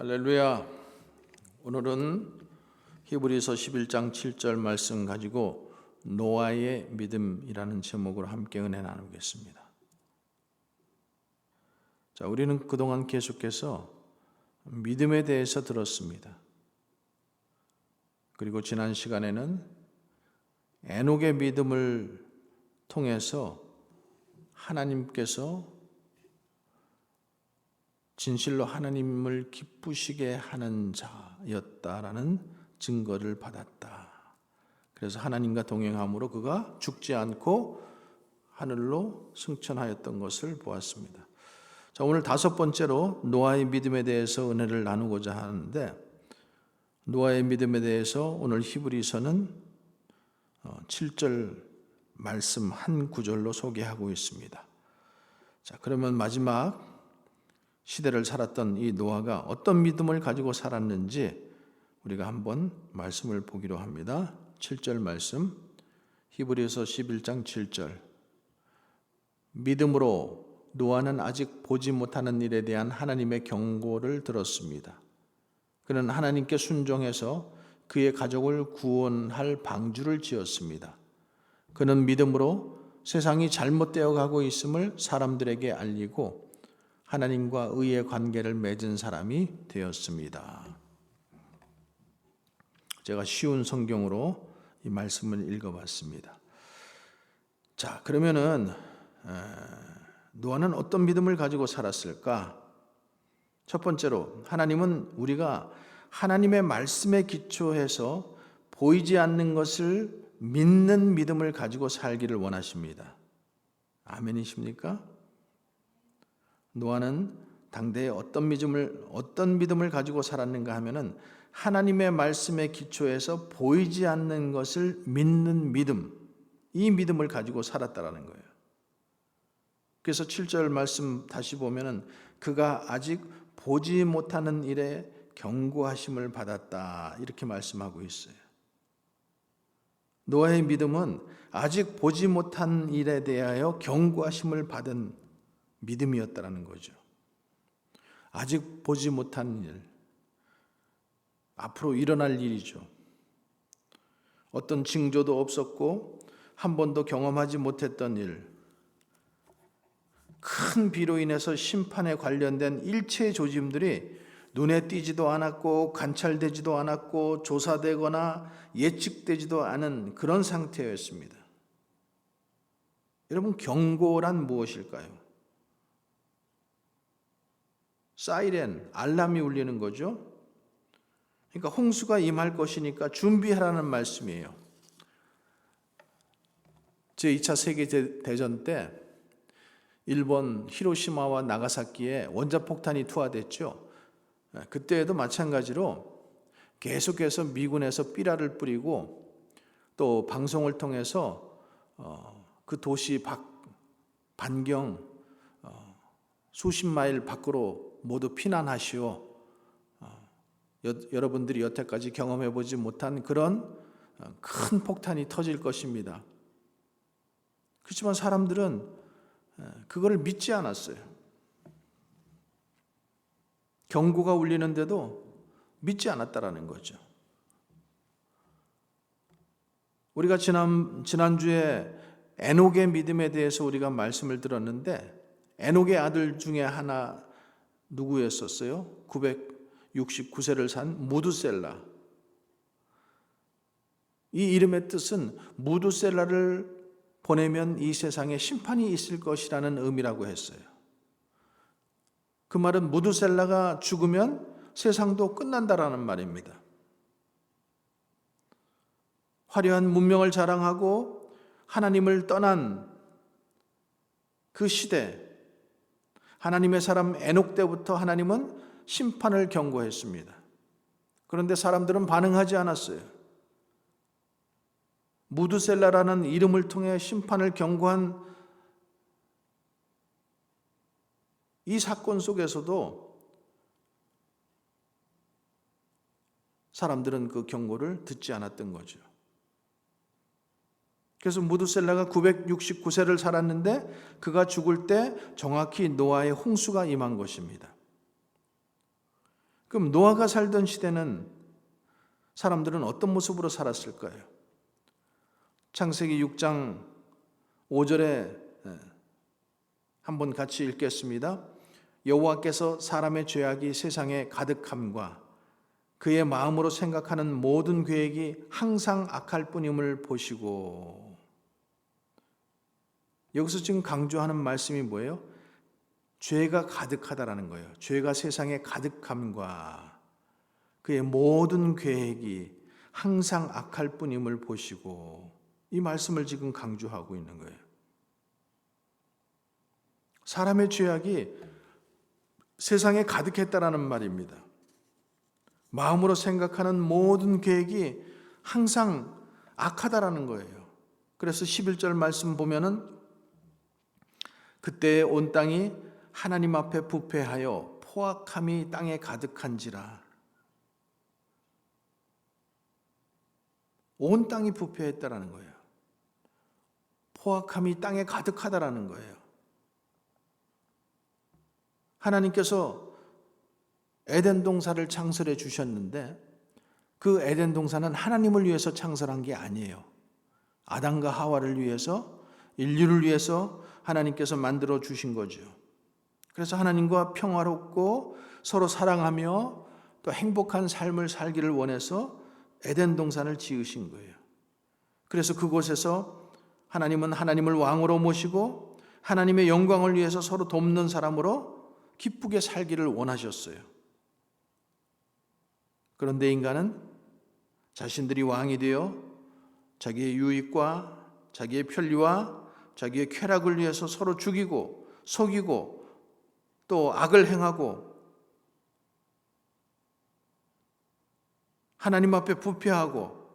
할렐루야. 오늘은 히브리서 11장 7절 말씀 가지고 노아의 믿음이라는 제목으로 함께 은혜 나누겠습니다. 자, 우리는 그동안 계속해서 믿음에 대해서 들었습니다. 그리고 지난 시간에는 에녹의 믿음을 통해서 하나님께서 진실로 하나님을 기쁘시게 하는 자였다라는 증거를 받았다. 그래서 하나님과 동행함으로 그가 죽지 않고 하늘로 승천하였던 것을 보았습니다. 자, 오늘 다섯 번째로 노아의 믿음에 대해서 은혜를 나누고자 하는데, 노아의 믿음에 대해서 오늘 히브리서는 7절 말씀 한 구절로 소개하고 있습니다. 자, 그러면 마지막 시대를 살았던 이 노아가 어떤 믿음을 가지고 살았는지 우리가 한번 말씀을 보기로 합니다. 7절 말씀, 히브리서 11장 7절. 믿음으로 노아는 아직 보지 못하는 일에 대한 하나님의 경고를 들었습니다. 그는 하나님께 순종해서 그의 가족을 구원할 방주를 지었습니다. 그는 믿음으로 세상이 잘못되어 가고 있음을 사람들에게 알리고 하나님과 의의 관계를 맺은 사람이 되었습니다. 제가 쉬운 성경으로 이 말씀을 읽어봤습니다. 자, 그러면은 노아는 어떤 믿음을 가지고 살았을까? 첫 번째로, 하나님은 우리가 하나님의 말씀에 기초해서 보이지 않는 것을 믿는 믿음을 가지고 살기를 원하십니다. 아멘이십니까? 노아는 당대에 어떤 믿음을 가지고 살았는가 하면은 하나님의 말씀에 기초해서 보이지 않는 것을 믿는 믿음, 이 믿음을 가지고 살았다라는 거예요. 그래서 7절 말씀 다시 보면은 그가 아직 보지 못하는 일에 경고하심을 받았다, 이렇게 말씀하고 있어요. 노아의 믿음은 아직 보지 못한 일에 대하여 경고하심을 받은 믿음이었다라는 거죠. 아직 보지 못한 일, 앞으로 일어날 일이죠. 어떤 징조도 없었고 한 번도 경험하지 못했던 일, 큰 비로 인해서 심판에 관련된 일체의 조짐들이 눈에 띄지도 않았고 관찰되지도 않았고 조사되거나 예측되지도 않은 그런 상태였습니다. 여러분, 경고란 무엇일까요? 사이렌, 알람이 울리는 거죠. 그러니까 홍수가 임할 것이니까 준비하라는 말씀이에요. 제2차 세계대전 때 일본 히로시마와 나가사키에 원자폭탄이 투하됐죠. 그때에도 마찬가지로 계속해서 미군에서 삐라를 뿌리고 또 방송을 통해서 그 도시 반경 수십 마일 밖으로 모두 피난하시오. 여러분들이 여태까지 경험해보지 못한 그런 큰 폭탄이 터질 것입니다. 그렇지만 사람들은 그걸 믿지 않았어요. 경고가 울리는데도 믿지 않았다라는 거죠. 우리가 지난주에 에녹의 믿음에 대해서 우리가 말씀을 들었는데, 에녹의 아들 중에 하나 누구였었어요? 969세를 산 무두셀라. 이 이름의 뜻은 무두셀라를 보내면 이 세상에 심판이 있을 것이라는 의미라고 했어요. 그 말은 무두셀라가 죽으면 세상도 끝난다라는 말입니다. 화려한 문명을 자랑하고 하나님을 떠난 그 시대, 하나님의 사람 에녹 때부터 하나님은 심판을 경고했습니다. 그런데 사람들은 반응하지 않았어요. 무두셀라라는 이름을 통해 심판을 경고한 이 사건 속에서도 사람들은 그 경고를 듣지 않았던 거죠. 그래서 무두셀라가 969세를 살았는데 그가 죽을 때 정확히 노아의 홍수가 임한 것입니다. 그럼 노아가 살던 시대는 사람들은 어떤 모습으로 살았을까요? 창세기 6장 5절에 한번 같이 읽겠습니다. 여호와께서 사람의 죄악이 세상에 가득함과 그의 마음으로 생각하는 모든 계획이 항상 악할 뿐임을 보시고. 여기서 지금 강조하는 말씀이 뭐예요? 죄가 가득하다라는 거예요. 죄가 세상에 가득함과 그의 모든 계획이 항상 악할 뿐임을 보시고. 이 말씀을 지금 강조하고 있는 거예요. 사람의 죄악이 세상에 가득했다라는 말입니다. 마음으로 생각하는 모든 계획이 항상 악하다라는 거예요. 그래서 11절 말씀 보면은 그때 온 땅이 하나님 앞에 부패하여 포악함이 땅에 가득한지라. 온 땅이 부패했다라는 거예요. 포악함이 땅에 가득하다라는 거예요. 하나님께서 에덴 동산을 창설해 주셨는데 그 에덴 동산은 하나님을 위해서 창설한 게 아니에요. 아담과 하와를 위해서, 인류를 위해서 하나님께서 만들어 주신 거죠. 그래서 하나님과 평화롭고 서로 사랑하며 또 행복한 삶을 살기를 원해서 에덴 동산을 지으신 거예요. 그래서 그곳에서 하나님은 하나님을 왕으로 모시고 하나님의 영광을 위해서 서로 돕는 사람으로 기쁘게 살기를 원하셨어요. 그런데 인간은 자신들이 왕이 되어 자기의 유익과 자기의 편리와 자기의 쾌락을 위해서 서로 죽이고 속이고 또 악을 행하고 하나님 앞에 부패하고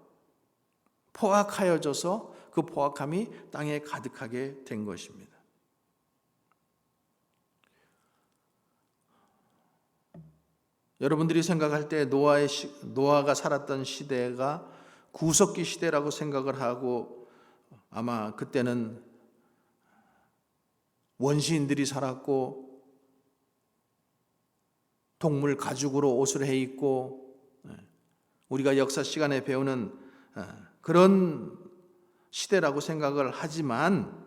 포악하여져서 그 포악함이 땅에 가득하게 된 것입니다. 여러분들이 생각할 때 노아가 살았던 시대가 구석기 시대라고 생각을 하고 아마 그때는 원시인들이 살았고 동물 가죽으로 옷을 해 입고 우리가 역사 시간에 배우는 그런 시대라고 생각을 하지만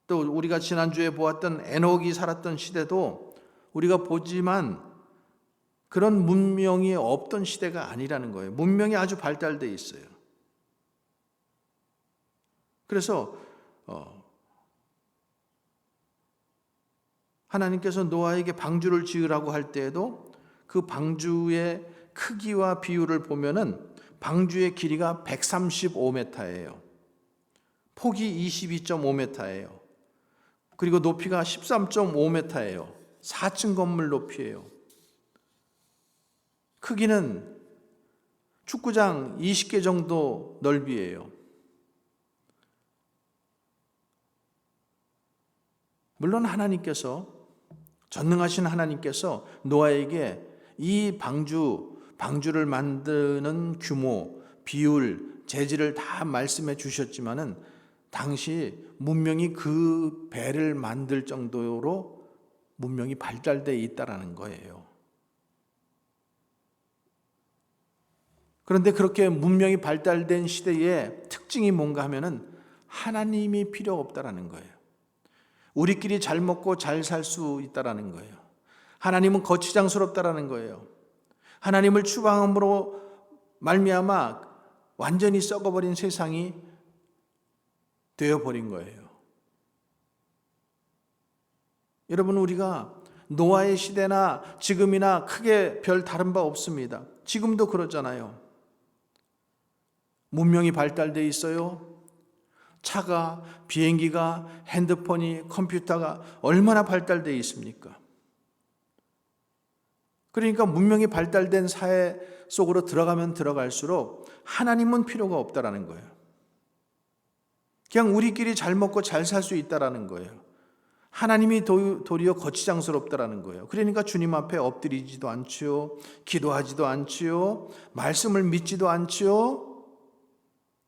또 우리가 지난주에 보았던 에녹이 살았던 시대도 우리가 보지만 그런 문명이 없던 시대가 아니라는 거예요. 문명이 아주 발달되어 있어요. 그래서 하나님께서 노아에게 방주를 지으라고 할 때에도 그 방주의 크기와 비율을 보면은 방주의 길이가 135m예요. 폭이 22.5m예요. 그리고 높이가 13.5m예요. 4층 건물 높이예요. 크기는 축구장 20개 정도 넓이에요. 물론 하나님께서, 전능하신 하나님께서 노아에게 이 방주를 만드는 규모, 비율, 재질을 다 말씀해 주셨지만은 당시 문명이 그 배를 만들 정도로 문명이 발달되어 있다라는 거예요. 그런데 그렇게 문명이 발달된 시대의 특징이 뭔가 하면은 하나님이 필요 없다라는 거예요. 우리끼리 잘 먹고 잘 살 수 있다라는 거예요. 하나님은 거치장스럽다라는 거예요. 하나님을 추방함으로 말미암아 완전히 썩어버린 세상이 되어버린 거예요. 여러분, 우리가 노아의 시대나 지금이나 크게 별 다른 바 없습니다. 지금도 그렇잖아요. 문명이 발달되어 있어요. 차가, 비행기가, 핸드폰이, 컴퓨터가 얼마나 발달되어 있습니까? 그러니까 문명이 발달된 사회 속으로 들어가면 들어갈수록 하나님은 필요가 없다라는 거예요. 그냥 우리끼리 잘 먹고 잘 살 수 있다라는 거예요. 하나님이 도리어 거치장스럽다라는 거예요. 그러니까 주님 앞에 엎드리지도 않지요. 기도하지도 않지요. 말씀을 믿지도 않지요.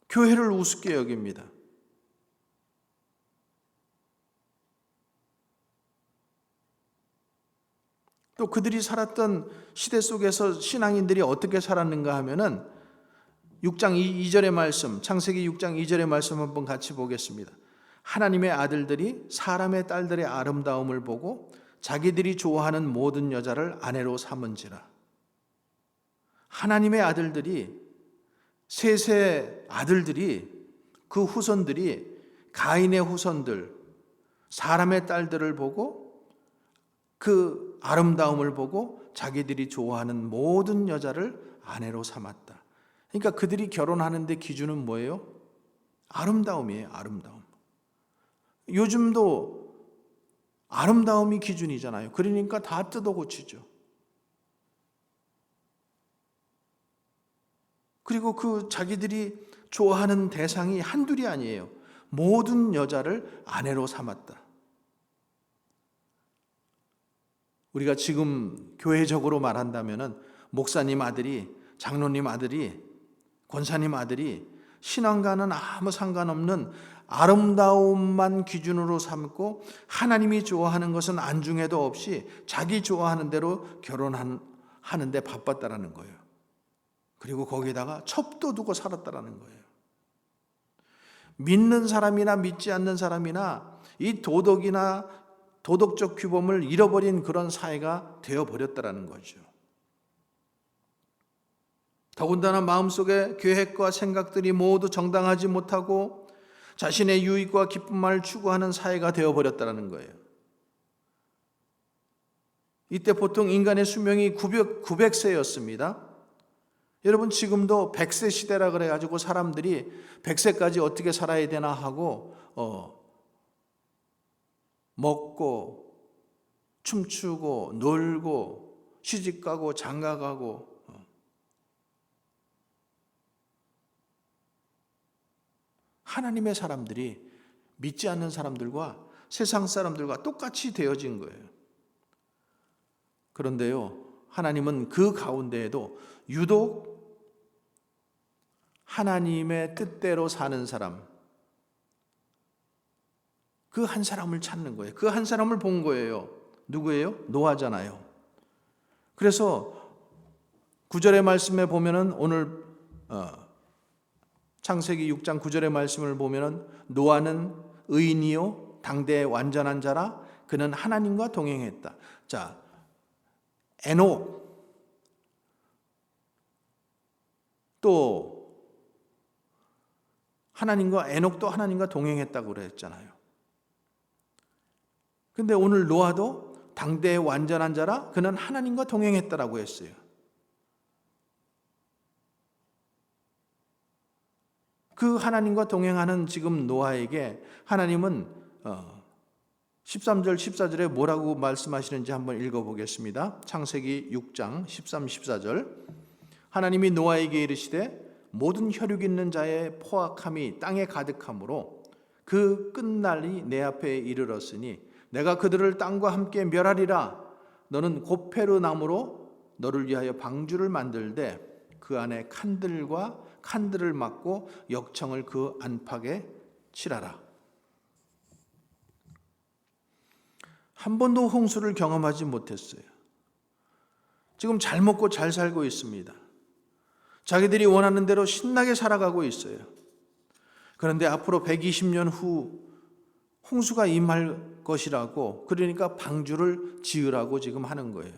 교회를 우습게 여깁니다. 또 그들이 살았던 시대 속에서 신앙인들이 어떻게 살았는가 하면은 6장 2절의 말씀, 창세기 6장 2절의 말씀 한번 같이 보겠습니다. 하나님의 아들들이 사람의 딸들의 아름다움을 보고 자기들이 좋아하는 모든 여자를 아내로 삼은지라. 하나님의 아들들이, 셋의 아들들이, 그 후손들이, 가인의 후손들, 사람의 딸들을 보고 그 아름다움을 보고 자기들이 좋아하는 모든 여자를 아내로 삼았다. 그러니까 그들이 결혼하는데 기준은 뭐예요? 아름다움이에요. 아름다움. 요즘도 아름다움이 기준이잖아요. 그러니까 다 뜯어 고치죠. 그리고 그 자기들이 좋아하는 대상이 한둘이 아니에요. 모든 여자를 아내로 삼았다. 우리가 지금 교회적으로 말한다면은 목사님 아들이, 장로님 아들이, 권사님 아들이 신앙과는 아무 상관없는 아름다움만 기준으로 삼고 하나님이 좋아하는 것은 안중에도 없이 자기 좋아하는 대로 결혼하는데 바빴다라는 거예요. 그리고 거기에다가 첩도 두고 살았다라는 거예요. 믿는 사람이나 믿지 않는 사람이나 이 도덕이나 도덕적 규범을 잃어버린 그런 사회가 되어버렸다라는 거죠. 더군다나 마음속에 계획과 생각들이 모두 정당하지 못하고 자신의 유익과 기쁨만을 추구하는 사회가 되어버렸다는 거예요. 이때 보통 인간의 수명이 900세였습니다. 여러분 지금도 100세 시대라 그래가지고 사람들이 100세까지 어떻게 살아야 되나 하고 먹고 춤추고 놀고 시집가고 장가가고 하나님의 사람들이 믿지 않는 사람들과 세상 사람들과 똑같이 되어진 거예요. 그런데요, 하나님은 그 가운데에도 유독 하나님의 뜻대로 사는 사람, 그 한 사람을 찾는 거예요. 그 한 사람을 본 거예요. 누구예요? 노아잖아요. 그래서 9절의 말씀에 보면은 오늘 창세기 6장 9절의 말씀을 보면은 노아는 의인이요 당대의 완전한 자라 그는 하나님과 동행했다. 자, 에녹 또 에녹도 하나님과 동행했다고 그랬잖아요. 근데 오늘 노아도 당대의 완전한 자라 그는 하나님과 동행했다라고 했어요. 그 하나님과 동행하는 지금 노아에게 하나님은 13절 14절에 뭐라고 말씀하시는지 한번 읽어보겠습니다. 창세기 6장 13, 14절 하나님이 노아에게 이르시되 모든 혈육 있는 자의 포악함이 땅에 가득하므로 그 끝날이 내 앞에 이르렀으니 내가 그들을 땅과 함께 멸하리라. 너는 고페르 나무로 너를 위하여 방주를 만들되 그 안에 칸들을 막고 역청을 그 안팎에 칠하라. 한 번도 홍수를 경험하지 못했어요. 지금 잘 먹고 잘 살고 있습니다. 자기들이 원하는 대로 신나게 살아가고 있어요. 그런데 앞으로 120년 후 홍수가 임할 것이라고, 그러니까 방주를 지으라고 지금 하는 거예요.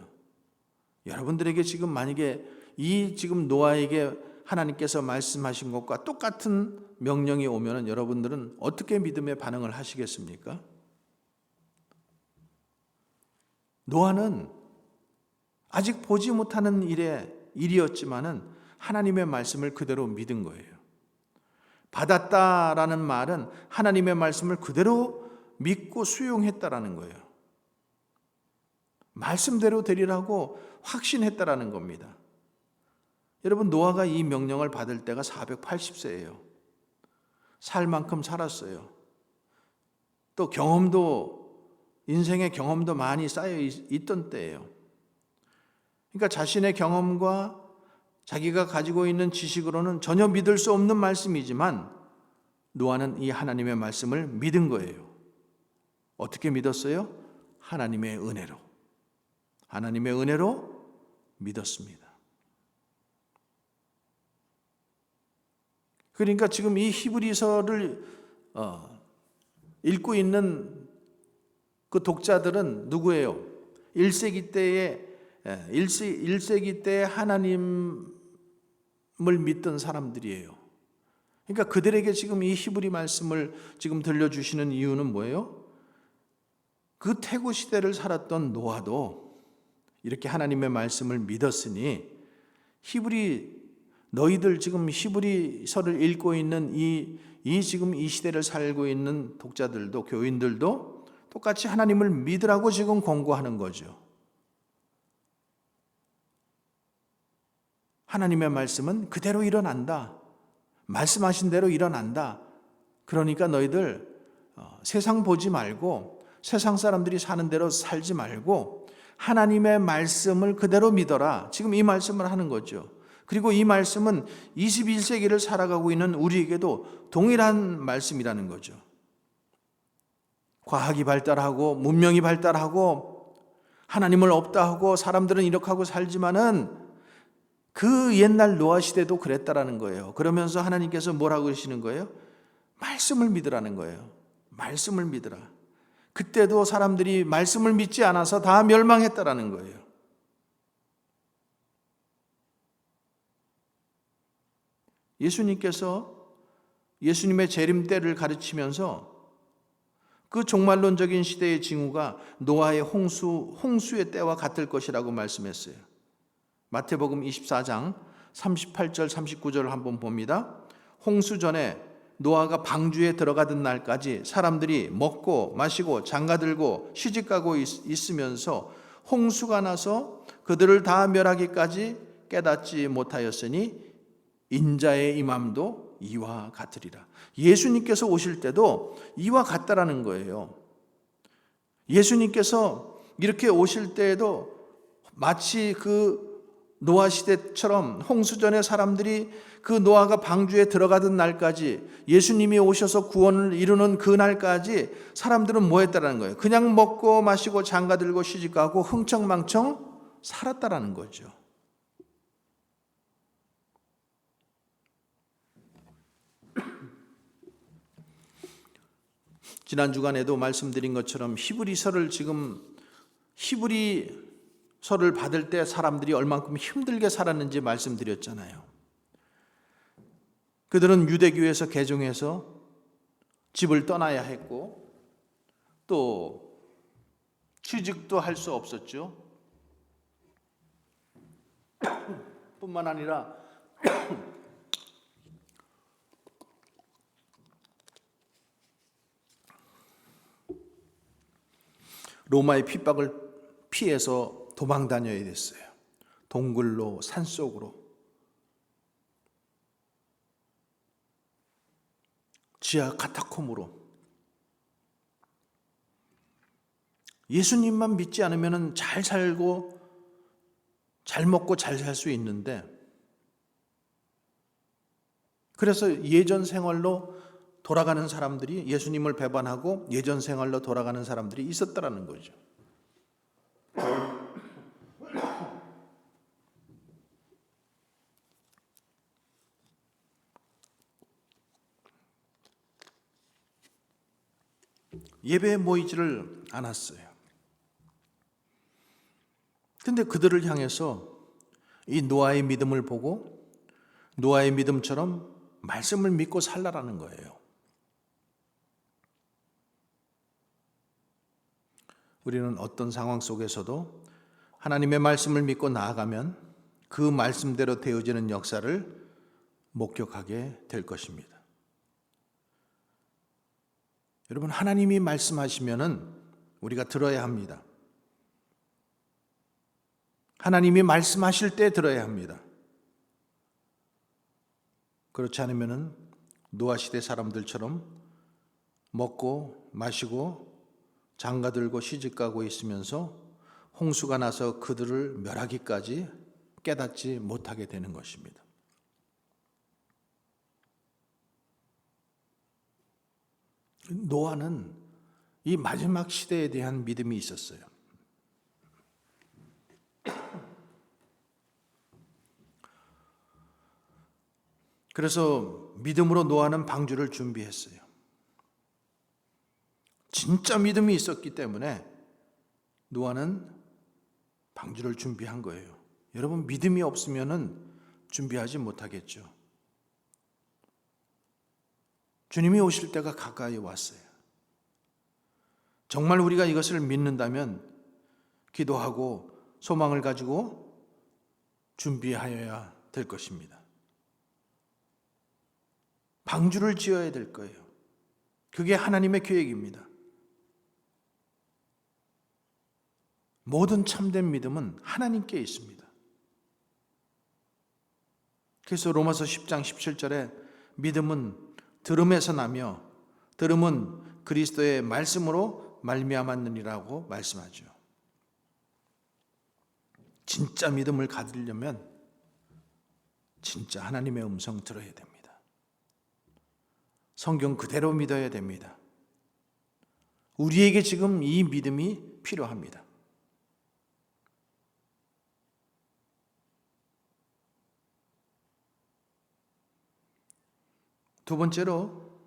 여러분들에게 지금 만약에 이 지금 노아에게 하나님께서 말씀하신 것과 똑같은 명령이 오면 여러분들은 어떻게 믿음의 반응을 하시겠습니까? 노아는 아직 보지 못하는 일이었지만은 하나님의 말씀을 그대로 믿은 거예요. 받았다라는 말은 하나님의 말씀을 그대로 믿고 수용했다라는 거예요. 말씀대로 되리라고 확신했다라는 겁니다. 여러분 노아가 이 명령을 받을 때가 480세예요. 살 만큼 살았어요. 또 인생의 경험도 많이 쌓여 있던 때예요. 그러니까 자신의 경험과 자기가 가지고 있는 지식으로는 전혀 믿을 수 없는 말씀이지만 노아는 이 하나님의 말씀을 믿은 거예요. 어떻게 믿었어요? 하나님의 은혜로. 하나님의 은혜로 믿었습니다. 그러니까 지금 이 히브리서를 읽고 있는 그 독자들은 누구예요? 1세기 때에 하나님을 믿던 사람들이에요. 그러니까 그들에게 지금 이 히브리 말씀을 지금 들려주시는 이유는 뭐예요? 그 태고 시대를 살았던 노아도 이렇게 하나님의 말씀을 믿었으니 너희들 지금 히브리서를 읽고 있는 지금 이 시대를 살고 있는 독자들도, 교인들도 똑같이 하나님을 믿으라고 지금 권고하는 거죠. 하나님의 말씀은 그대로 일어난다. 말씀하신 대로 일어난다. 그러니까 너희들 세상 보지 말고 세상 사람들이 사는 대로 살지 말고 하나님의 말씀을 그대로 믿어라. 지금 이 말씀을 하는 거죠. 그리고 이 말씀은 21세기를 살아가고 있는 우리에게도 동일한 말씀이라는 거죠. 과학이 발달하고 문명이 발달하고 하나님을 없다 하고 사람들은 이렇게 하고 살지만은 그 옛날 노아 시대도 그랬다라는 거예요. 그러면서 하나님께서 뭐라고 그러시는 거예요? 말씀을 믿으라는 거예요. 말씀을 믿으라. 그때도 사람들이 말씀을 믿지 않아서 다 멸망했다라는 거예요. 예수님께서 예수님의 재림 때를 가르치면서 그 종말론적인 시대의 징후가 노아의 홍수의 때와 같을 것이라고 말씀했어요. 마태복음 24장 38절 39절을 한번 봅니다. 홍수 전에 노아가 방주에 들어가던 날까지 사람들이 먹고 마시고 장가들고 시집가고 있으면서 홍수가 나서 그들을 다 멸하기까지 깨닫지 못하였으니 인자의 임함도 이와 같으리라. 예수님께서 오실 때도 이와 같다라는 거예요. 예수님께서 이렇게 오실 때에도 마치 그 노아 시대처럼 홍수 전에 사람들이 그 노아가 방주에 들어가던 날까지 예수님이 오셔서 구원을 이루는 그 날까지 사람들은 뭐 했다라는 거예요? 그냥 먹고 마시고 장가들고 시집가고 흥청망청 살았다라는 거죠. 지난 주간에도 말씀드린 것처럼 히브리서를 받을 때 사람들이 얼만큼 힘들게 살았는지 말씀드렸잖아요. 그들은 유대교에서 개종해서 집을 떠나야 했고 또 취직도 할 수 없었죠. 뿐만 아니라 로마의 핍박을 피해서 도망 다녀야 됐어요. 동굴로, 산속으로, 지하 카타콤으로. 예수님만 믿지 않으면 잘 살고 잘 먹고 잘 살 수 있는데, 그래서 예전 생활로 돌아가는 사람들이, 예수님을 배반하고 예전 생활로 돌아가는 사람들이 있었다라는 거죠. 예배에 모이지를 않았어요. 근데 그들을 향해서 이 노아의 믿음을 보고 노아의 믿음처럼 말씀을 믿고 살라라는 거예요. 우리는 어떤 상황 속에서도 하나님의 말씀을 믿고 나아가면 그 말씀대로 되어지는 역사를 목격하게 될 것입니다. 여러분, 하나님이 말씀하시면은 우리가 들어야 합니다. 하나님이 말씀하실 때 들어야 합니다. 그렇지 않으면은 노아 시대 사람들처럼 먹고 마시고 장가들고 시집가고 있으면서 홍수가 나서 그들을 멸하기까지 깨닫지 못하게 되는 것입니다. 노아는 이 마지막 시대에 대한 믿음이 있었어요. 그래서 믿음으로 노아는 방주를 준비했어요. 진짜 믿음이 있었기 때문에 노아는 방주를 준비한 거예요. 여러분, 믿음이 없으면은 준비하지 못하겠죠. 주님이 오실 때가 가까이 왔어요. 정말 우리가 이것을 믿는다면 기도하고 소망을 가지고 준비하여야 될 것입니다. 방주를 지어야 될 거예요. 그게 하나님의 계획입니다. 모든 참된 믿음은 하나님께 있습니다. 그래서 로마서 10장 17절에 믿음은 들음에서 나며 들음은 그리스도의 말씀으로 말미암았느니라고 말씀하죠. 진짜 믿음을 가지려면 진짜 하나님의 음성 들어야 됩니다. 성경 그대로 믿어야 됩니다. 우리에게 지금 이 믿음이 필요합니다. 두 번째로,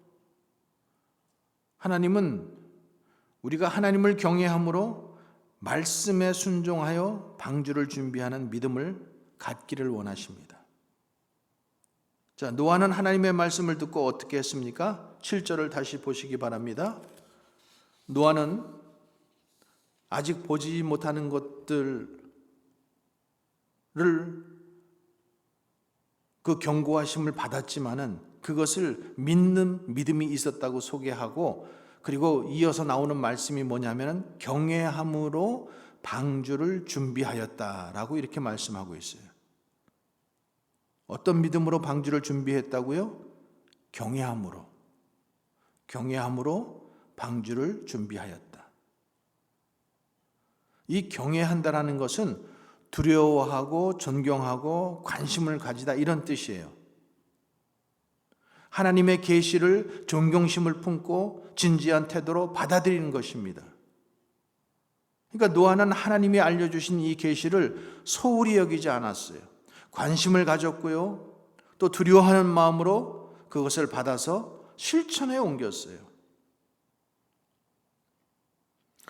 하나님은 우리가 하나님을 경외함으로 말씀에 순종하여 방주를 준비하는 믿음을 갖기를 원하십니다. 자, 노아는 하나님의 말씀을 듣고 어떻게 했습니까? 7절을 다시 보시기 바랍니다. 노아는 아직 보지 못하는 것들을 그 경고하심을 받았지만은 그것을 믿는 믿음이 있었다고 소개하고, 그리고 이어서 나오는 말씀이 뭐냐면 경외함으로 방주를 준비하였다라고 이렇게 말씀하고 있어요. 어떤 믿음으로 방주를 준비했다고요? 경외함으로 방주를 준비하였다. 이 경외한다라는 것은 두려워하고 존경하고 관심을 가지다, 이런 뜻이에요. 하나님의 계시를 존경심을 품고 진지한 태도로 받아들이는 것입니다. 그러니까 노아는 하나님이 알려주신 이 계시를 소홀히 여기지 않았어요. 관심을 가졌고요, 또 두려워하는 마음으로 그것을 받아서 실천에 옮겼어요.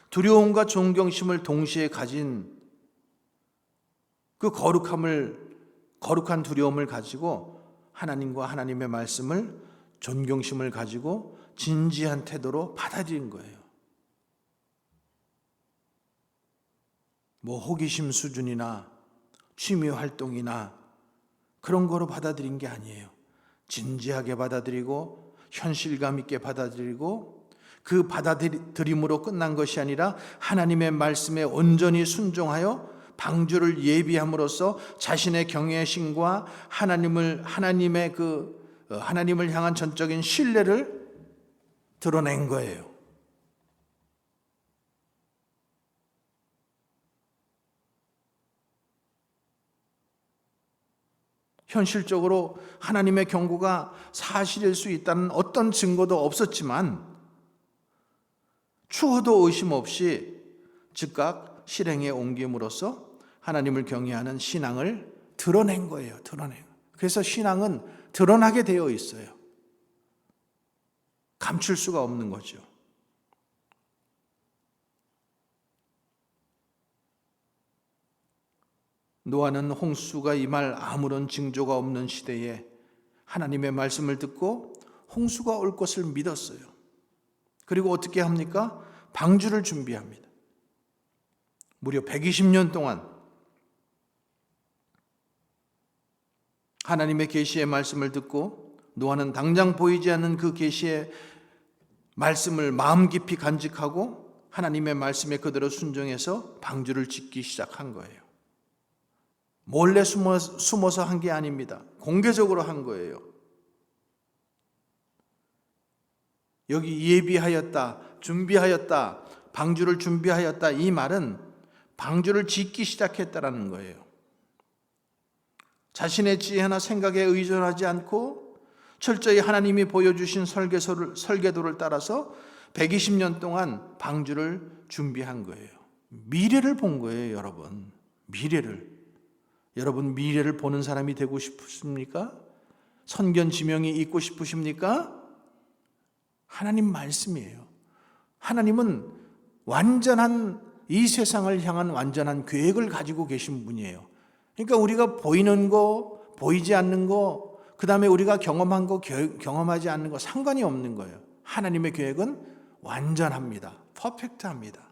두려움과 존경심을 동시에 가진 그 거룩한 두려움을 가지고 하나님과 하나님의 말씀을 존경심을 가지고 진지한 태도로 받아들인 거예요. 뭐 호기심 수준이나 취미 활동이나 그런 거로 받아들인 게 아니에요. 진지하게 받아들이고 현실감 있게 받아들이고, 그 받아들임으로 끝난 것이 아니라 하나님의 말씀에 온전히 순종하여 방주를 예비함으로써 자신의 경외심과 하나님을 향한 전적인 신뢰를 드러낸 거예요. 현실적으로 하나님의 경고가 사실일 수 있다는 어떤 증거도 없었지만 추호도 의심 없이 즉각 실행에 옮김으로써 하나님을 경외하는 신앙을 드러낸 거예요. 그래서 신앙은 드러나게 되어 있어요. 감출 수가 없는 거죠. 노아는 홍수가 임할 아무런 징조가 없는 시대에 하나님의 말씀을 듣고 홍수가 올 것을 믿었어요. 그리고 어떻게 합니까? 방주를 준비합니다. 무려 120년 동안 하나님의 계시의 말씀을 듣고 노아는 당장 보이지 않는 그 계시의 말씀을 마음 깊이 간직하고 하나님의 말씀에 그대로 순종해서 방주를 짓기 시작한 거예요. 몰래 숨어서 한 게 아닙니다. 공개적으로 한 거예요. 여기 예비하였다, 준비하였다, 방주를 준비하였다, 이 말은 방주를 짓기 시작했다라는 거예요. 자신의 지혜나 생각에 의존하지 않고 철저히 하나님이 보여주신 설계도를 따라서 120년 동안 방주를 준비한 거예요. 미래를 본 거예요, 여러분. 여러분 미래를 보는 사람이 되고 싶습니까? 선견 지명이 있고 싶으십니까? 하나님 말씀이에요. 하나님은 완전한 이 세상을 향한 완전한 계획을 가지고 계신 분이에요. 그러니까 우리가 보이는 거, 보이지 않는 거, 그 다음에 우리가 경험한 거, 경험하지 않는 거 상관이 없는 거예요. 하나님의 계획은 완전합니다. 퍼펙트합니다.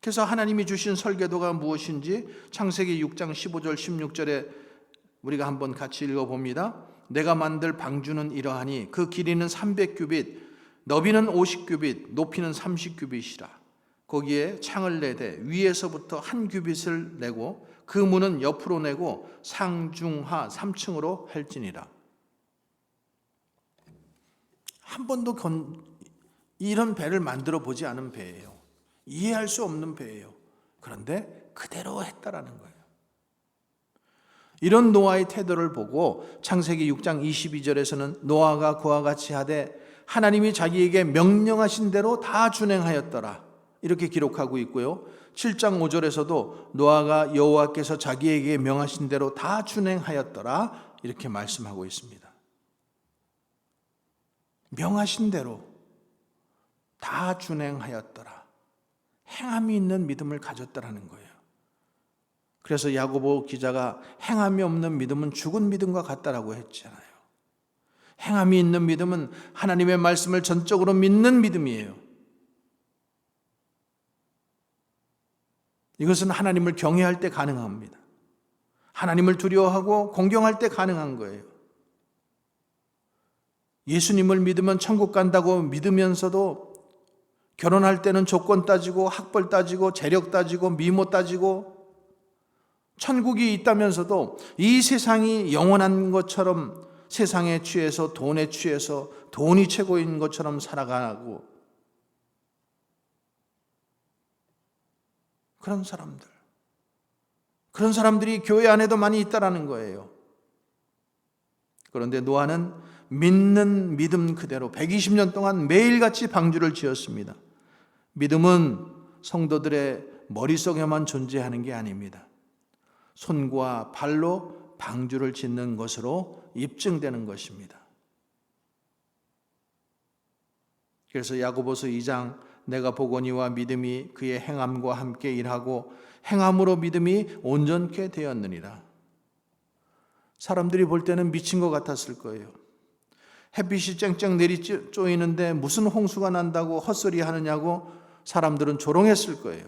그래서 하나님이 주신 설계도가 무엇인지 창세기 6장 15절 16절에 우리가 한번 같이 읽어봅니다. 내가 만들 방주는 이러하니 그 길이는 300규빗, 너비는 50규빗, 높이는 30규빗이라. 거기에 창을 내되 위에서부터 한 규빗을 내고 그 문은 옆으로 내고 상중하 3층으로 할지니라. 한 번도 이런 배를 만들어 보지 않은 배예요. 이해할 수 없는 배예요. 그런데 그대로 했다라는 거예요. 이런 노아의 태도를 보고 창세기 6장 22절에서는 노아가 그와 같이 하되 하나님이 자기에게 명령하신 대로 다 준행하였더라 이렇게 기록하고 있고요. 7장 5절에서도 노아가 여호와께서 자기에게 명하신 대로 다 준행하였더라 이렇게 말씀하고 있습니다. 명하신 대로 다 준행하였더라. 행함이 있는 믿음을 가졌다라는 거예요. 그래서 야고보 기자가 행함이 없는 믿음은 죽은 믿음과 같다라고 했잖아요. 행함이 있는 믿음은 하나님의 말씀을 전적으로 믿는 믿음이에요. 이것은 하나님을 경외할 때 가능합니다. 하나님을 두려워하고 공경할 때 가능한 거예요. 예수님을 믿으면 천국 간다고 믿으면서도 결혼할 때는 조건 따지고 학벌 따지고 재력 따지고 미모 따지고 천국이 있다면서도 이 세상이 영원한 것처럼 세상에 취해서 돈에 취해서 돈이 최고인 것처럼 살아가고 그런 사람들이 교회 안에도 많이 있다라는 거예요. 그런데 노아는 믿는 믿음 그대로 120년 동안 매일같이 방주를 지었습니다. 믿음은 성도들의 머릿속에만 존재하는 게 아닙니다. 손과 발로 방주를 짓는 것으로 입증되는 것입니다. 그래서 야고보서 2장 내가 보거니와 믿음이 그의 행함과 함께 일하고 행함으로 믿음이 온전케 되었느니라. 사람들이 볼 때는 미친 것 같았을 거예요. 햇빛이 쨍쨍 내리쪼이는데 무슨 홍수가 난다고 헛소리 하느냐고 사람들은 조롱했을 거예요.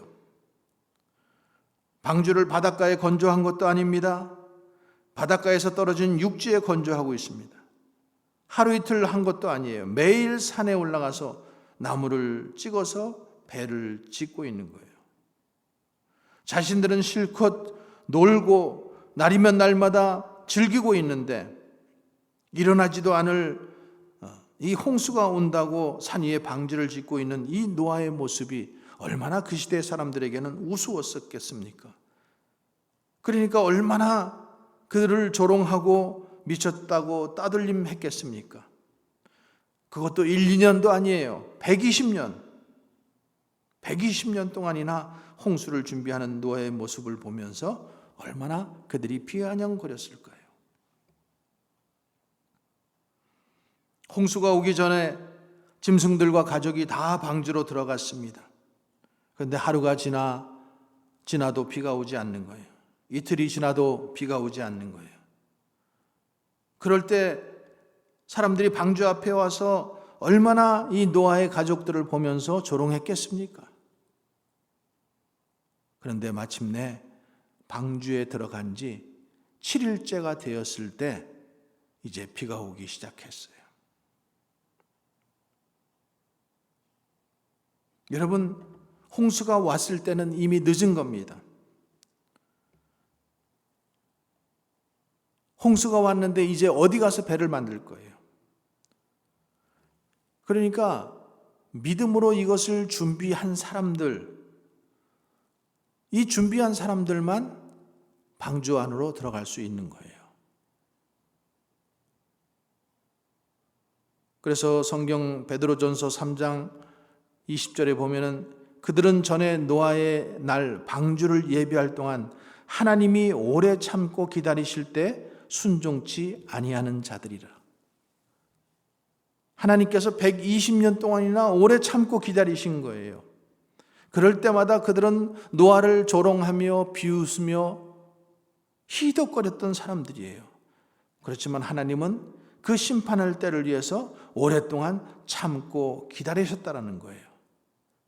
방주를 바닷가에 건조한 것도 아닙니다. 바닷가에서 떨어진 육지에 건조하고 있습니다. 하루 이틀 한 것도 아니에요. 매일 산에 올라가서 나무를 찍어서 배를 짓고 있는 거예요. 자신들은 실컷 놀고 날이면 날마다 즐기고 있는데 일어나지도 않을 이 홍수가 온다고 산 위에 방주를 짓고 있는 이 노아의 모습이 얼마나 그 시대 사람들에게는 우스웠었겠습니까? 그러니까 얼마나 그들을 조롱하고 미쳤다고 따돌림했겠습니까? 그것도 1, 2년도 아니에요. 120년 동안이나 홍수를 준비하는 노아의 모습을 보면서 얼마나 그들이 비아냥거렸을 거예요. 홍수가 오기 전에 짐승들과 가족이 다 방주로 들어갔습니다. 그런데 하루가 지나도 비가 오지 않는 거예요. 이틀이 지나도 비가 오지 않는 거예요. 그럴 때 사람들이 방주 앞에 와서 얼마나 이 노아의 가족들을 보면서 조롱했겠습니까? 그런데 마침내 방주에 들어간 지 7일째가 되었을 때 이제 비가 오기 시작했어요. 여러분, 홍수가 왔을 때는 이미 늦은 겁니다. 홍수가 왔는데 이제 어디 가서 배를 만들 거예요? 그러니까 믿음으로 이것을 준비한 사람들, 이 준비한 사람들만 방주 안으로 들어갈 수 있는 거예요. 그래서 성경 베드로전서 3장 20절에 보면은 그들은 전에 노아의 날 방주를 예비할 동안 하나님이 오래 참고 기다리실 때 순종치 아니하는 자들이라. 하나님께서 120년 동안이나 오래 참고 기다리신 거예요. 그럴 때마다 그들은 노아를 조롱하며 비웃으며 희덕거렸던 사람들이에요. 그렇지만 하나님은 그 심판할 때를 위해서 오랫동안 참고 기다리셨다는 거예요.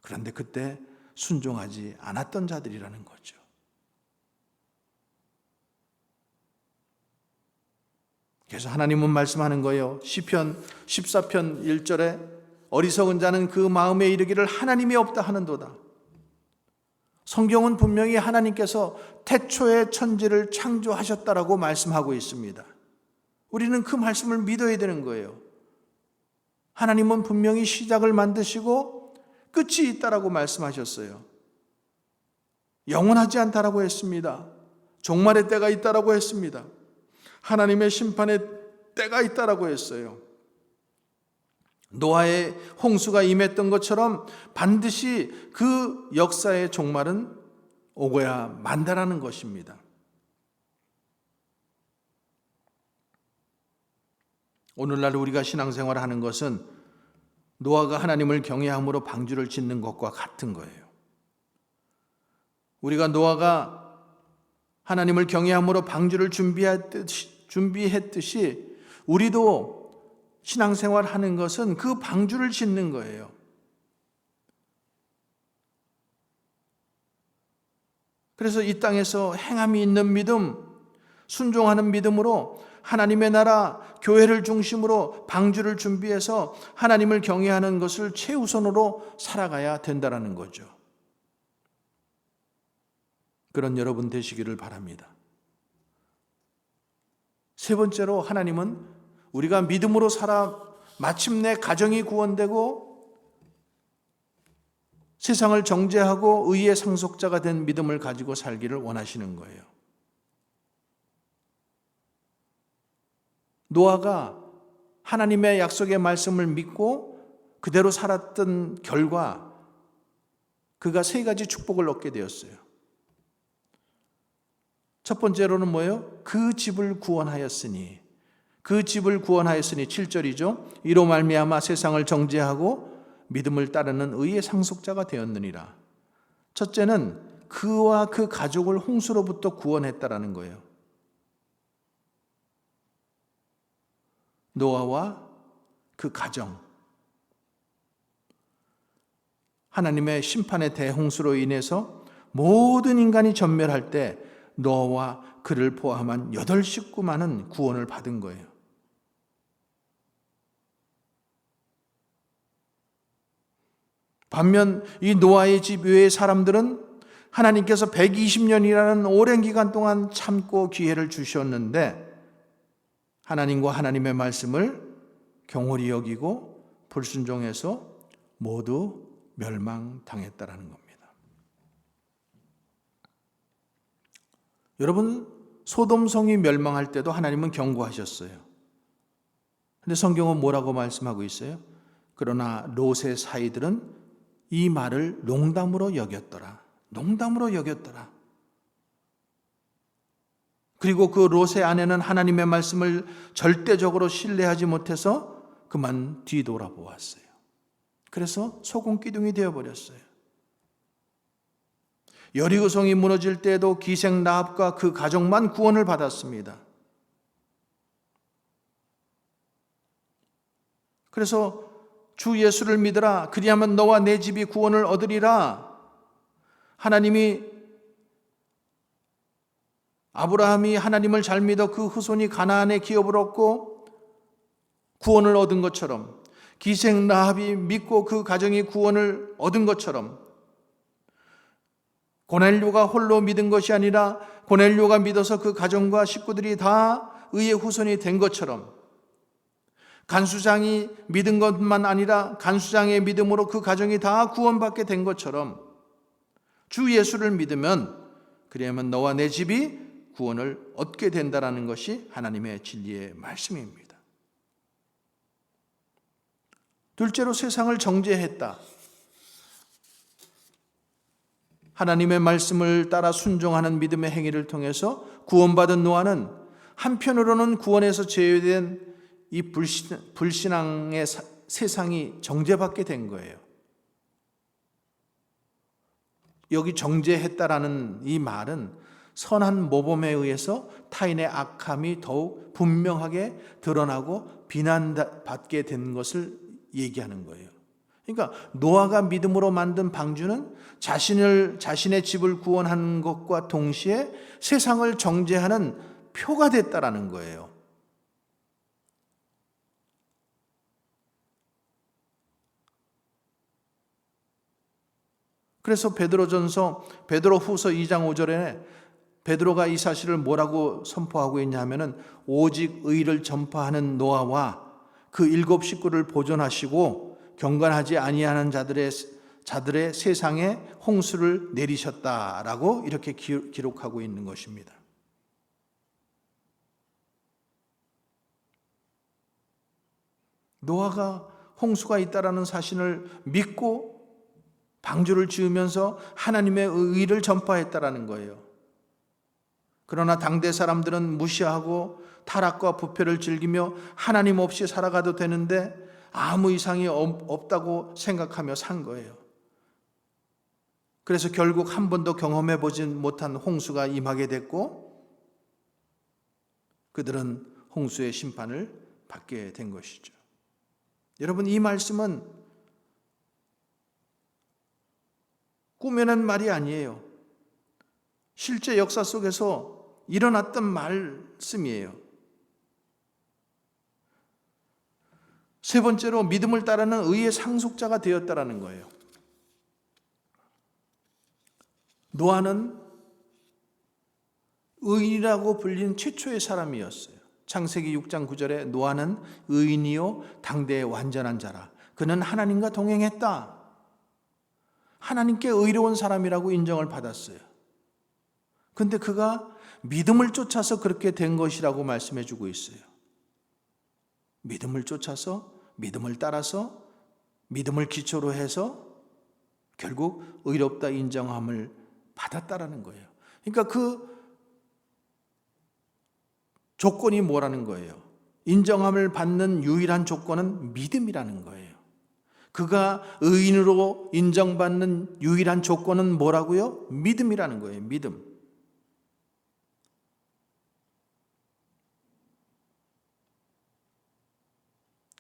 그런데 그때 순종하지 않았던 자들이라는 거죠. 그래서 하나님은 말씀하는 거예요. 시편 14편 1절에 어리석은 자는 그 마음에 이르기를 하나님이 없다 하는도다. 성경은 분명히 하나님께서 태초에 천지를 창조하셨다라고 말씀하고 있습니다. 우리는 그 말씀을 믿어야 되는 거예요. 하나님은 분명히 시작을 만드시고 끝이 있다라고 말씀하셨어요. 영원하지 않다라고 했습니다. 종말의 때가 있다라고 했습니다. 하나님의 심판의 때가 있다라고 했어요. 노아의 홍수가 임했던 것처럼 반드시 그 역사의 종말은 오고야 만다라는 것입니다. 오늘날 우리가 신앙생활을 하는 것은 노아가 하나님을 경외함으로 방주를 짓는 것과 같은 거예요. 우리가 노아가 하나님을 경외함으로 방주를 준비했듯이 우리도 신앙생활 하는 것은 그 방주를 짓는 거예요. 그래서 이 땅에서 행함이 있는 믿음, 순종하는 믿음으로 하나님의 나라, 교회를 중심으로 방주를 준비해서 하나님을 경외하는 것을 최우선으로 살아가야 된다는 거죠. 그런 여러분 되시기를 바랍니다. 세 번째로 하나님은 우리가 믿음으로 살아 마침내 가정이 구원되고 세상을 정죄하고 의의 상속자가 된 믿음을 가지고 살기를 원하시는 거예요. 노아가 하나님의 약속의 말씀을 믿고 그대로 살았던 결과 그가 세 가지 축복을 얻게 되었어요. 첫 번째로는 뭐예요? 그 집을 구원하였으니 7절이죠. 이로 말미암아 세상을 정죄하고 믿음을 따르는 의의 상속자가 되었느니라. 첫째는 그와 그 가족을 홍수로부터 구원했다라는 거예요. 노아와 그 가정, 하나님의 심판의 대홍수로 인해서 모든 인간이 전멸할 때 노아와 그를 포함한 8식구만은 구원을 받은 거예요. 반면 이 노아의 집 외의 사람들은 하나님께서 120년이라는 오랜 기간 동안 참고 기회를 주셨는데 하나님과 하나님의 말씀을 경홀히 여기고 불순종해서 모두 멸망당했다라는 겁니다. 여러분, 소돔성이 멸망할 때도 하나님은 경고하셨어요. 근데 성경은 뭐라고 말씀하고 있어요? 그러나 롯의 사이들은 이 말을 농담으로 여겼더라. 농담으로 여겼더라. 그리고 그 롯의 아내는 하나님의 말씀을 절대적으로 신뢰하지 못해서 그만 뒤돌아보았어요. 그래서 소금기둥이 되어버렸어요. 여리고성이 무너질 때에도 기생 라합과 그 가족만 구원을 받았습니다. 그래서 주 예수를 믿으라. 그리하면 너와 내 집이 구원을 얻으리라. 하나님이 아브라함이 하나님을 잘 믿어 그 후손이 가나안의 기업을 얻고 구원을 얻은 것처럼 기생 라합이 믿고 그 가정이 구원을 얻은 것처럼 고넬료가 홀로 믿은 것이 아니라 고넬료가 믿어서 그 가정과 식구들이 다 의의 후손이 된 것처럼 간수장이 믿은 것만 아니라 간수장의 믿음으로 그 가정이 다 구원받게 된 것처럼 주 예수를 믿으면 그리하면 너와 내 집이 구원을 얻게 된다는 것이 하나님의 진리의 말씀입니다. 둘째로 세상을 정죄했다. 하나님의 말씀을 따라 순종하는 믿음의 행위를 통해서 구원받은 노아는 한편으로는 구원에서 제외된 이 불신앙의 세상이 정죄받게 된 거예요. 여기 정죄했다라는 이 말은 선한 모범에 의해서 타인의 악함이 더욱 분명하게 드러나고 비난받게 된 것을 얘기하는 거예요. 그러니까 노아가 믿음으로 만든 방주는 자신의 집을 구원하는 것과 동시에 세상을 정죄하는 표가 됐다라는 거예요. 그래서 베드로후서 2장 5절에 베드로가 이 사실을 뭐라고 선포하고 있냐면은 오직 의를 전파하는 노아와 그 7 식구를 보존하시고 경건하지 아니하는 자들의 세상에 홍수를 내리셨다라고 이렇게 기록하고 있는 것입니다. 노아가 홍수가 있다라는 사실을 믿고 방주를 지으면서 하나님의 의를 전파했다라는 거예요. 그러나 당대 사람들은 무시하고 타락과 부패를 즐기며 하나님 없이 살아가도 되는데 아무 이상이 없다고 생각하며 산 거예요. 그래서 결국 한 번도 경험해 보지 못한 홍수가 임하게 됐고 그들은 홍수의 심판을 받게 된 것이죠. 여러분, 이 말씀은 꾸며낸 말이 아니에요. 실제 역사 속에서 일어났던 말씀이에요. 세 번째로 믿음을 따르는 의의 상속자가 되었다라는 거예요. 노아는 의인이라고 불린 최초의 사람이었어요. 창세기 6장 9절에 노아는 의인이요 당대의 완전한 자라. 그는 하나님과 동행했다. 하나님께 의로운 사람이라고 인정을 받았어요. 근데 그가 믿음을 쫓아서 그렇게 된 것이라고 말씀해 주고 있어요. 믿음을 쫓아서, 믿음을 따라서, 믿음을 기초로 해서 결국 의롭다 인정함을 받았다라는 거예요. 그러니까 그 조건이 뭐라는 거예요? 인정함을 받는 유일한 조건은 믿음이라는 거예요. 그가 의인으로 인정받는 유일한 조건은 뭐라고요? 믿음이라는 거예요. 믿음.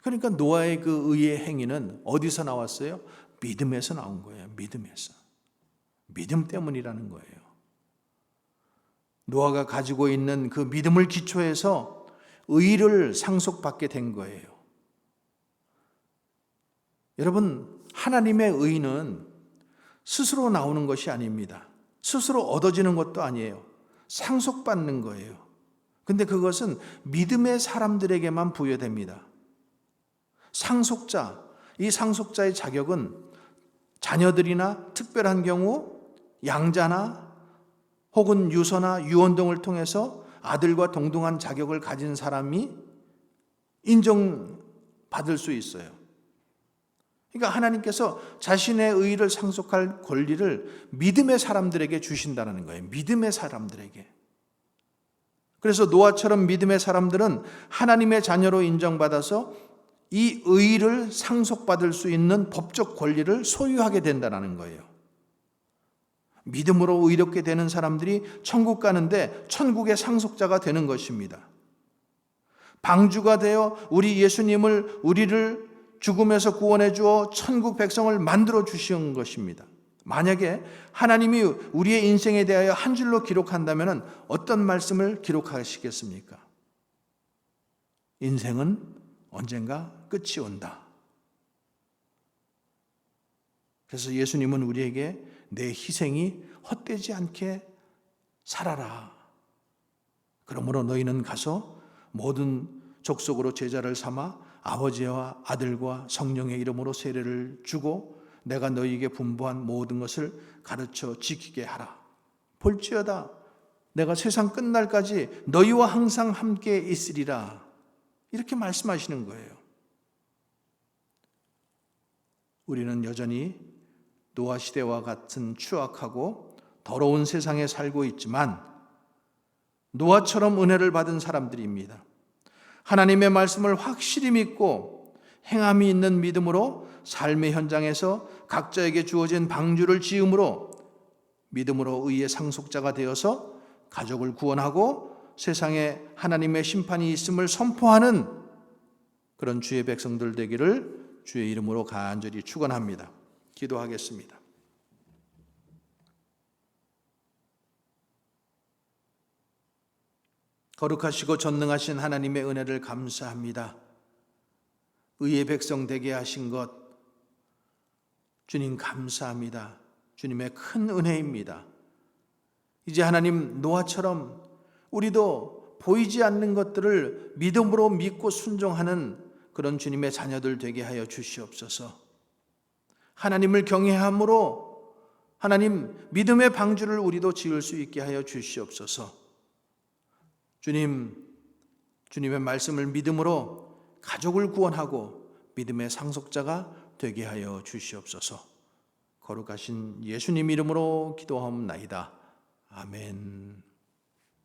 그러니까 노아의 그 의의 행위는 어디서 나왔어요? 믿음에서 나온 거예요. 믿음에서. 믿음 때문이라는 거예요. 노아가 가지고 있는 그 믿음을 기초해서 의를 상속받게 된 거예요. 여러분, 하나님의 의는 스스로 나오는 것이 아닙니다. 스스로 얻어지는 것도 아니에요. 상속받는 거예요. 근데 그것은 믿음의 사람들에게만 부여됩니다. 상속자, 이 상속자의 자격은 자녀들이나 특별한 경우 양자나 혹은 유서나 유언 등을 통해서 아들과 동등한 자격을 가진 사람이 인정받을 수 있어요. 그러니까 하나님께서 자신의 의를 상속할 권리를 믿음의 사람들에게 주신다는 거예요. 믿음의 사람들에게. 그래서 노아처럼 믿음의 사람들은 하나님의 자녀로 인정받아서 이 의를 상속받을 수 있는 법적 권리를 소유하게 된다는 거예요. 믿음으로 의롭게 되는 사람들이 천국 가는데 천국의 상속자가 되는 것입니다. 방주가 되어 우리를 죽음에서 구원해 주어 천국 백성을 만들어 주신 것입니다. 만약에 하나님이 우리의 인생에 대하여 한 줄로 기록한다면 어떤 말씀을 기록하시겠습니까? 인생은 언젠가 끝이 온다. 그래서 예수님은 우리에게 내 희생이 헛되지 않게 살아라. 그러므로 너희는 가서 모든 족속으로 제자를 삼아 아버지와 아들과 성령의 이름으로 세례를 주고 내가 너희에게 분부한 모든 것을 가르쳐 지키게 하라. 볼지어다 내가 세상 끝날까지 너희와 항상 함께 있으리라. 이렇게 말씀하시는 거예요. 우리는 여전히 노아 시대와 같은 추악하고 더러운 세상에 살고 있지만 노아처럼 은혜를 받은 사람들입니다. 하나님의 말씀을 확실히 믿고 행함이 있는 믿음으로 삶의 현장에서 각자에게 주어진 방주를 지음으로 믿음으로 의의 상속자가 되어서 가족을 구원하고 세상에 하나님의 심판이 있음을 선포하는 그런 주의 백성들 되기를 주의 이름으로 간절히 축원합니다. 기도하겠습니다. 거룩하시고 전능하신 하나님의 은혜를 감사합니다. 의의 백성 되게 하신 것 주님 감사합니다. 주님의 큰 은혜입니다. 이제 하나님 노아처럼 우리도 보이지 않는 것들을 믿음으로 믿고 순종하는 그런 주님의 자녀들 되게 하여 주시옵소서. 하나님을 경외함으로 하나님 믿음의 방주를 우리도 지을 수 있게 하여 주시옵소서. 주님의 말씀을 믿음으로 가족을 구원하고 믿음의 상속자가 되게 하여 주시옵소서. 거룩하신 예수님 이름으로 기도하옵나이다. 아멘.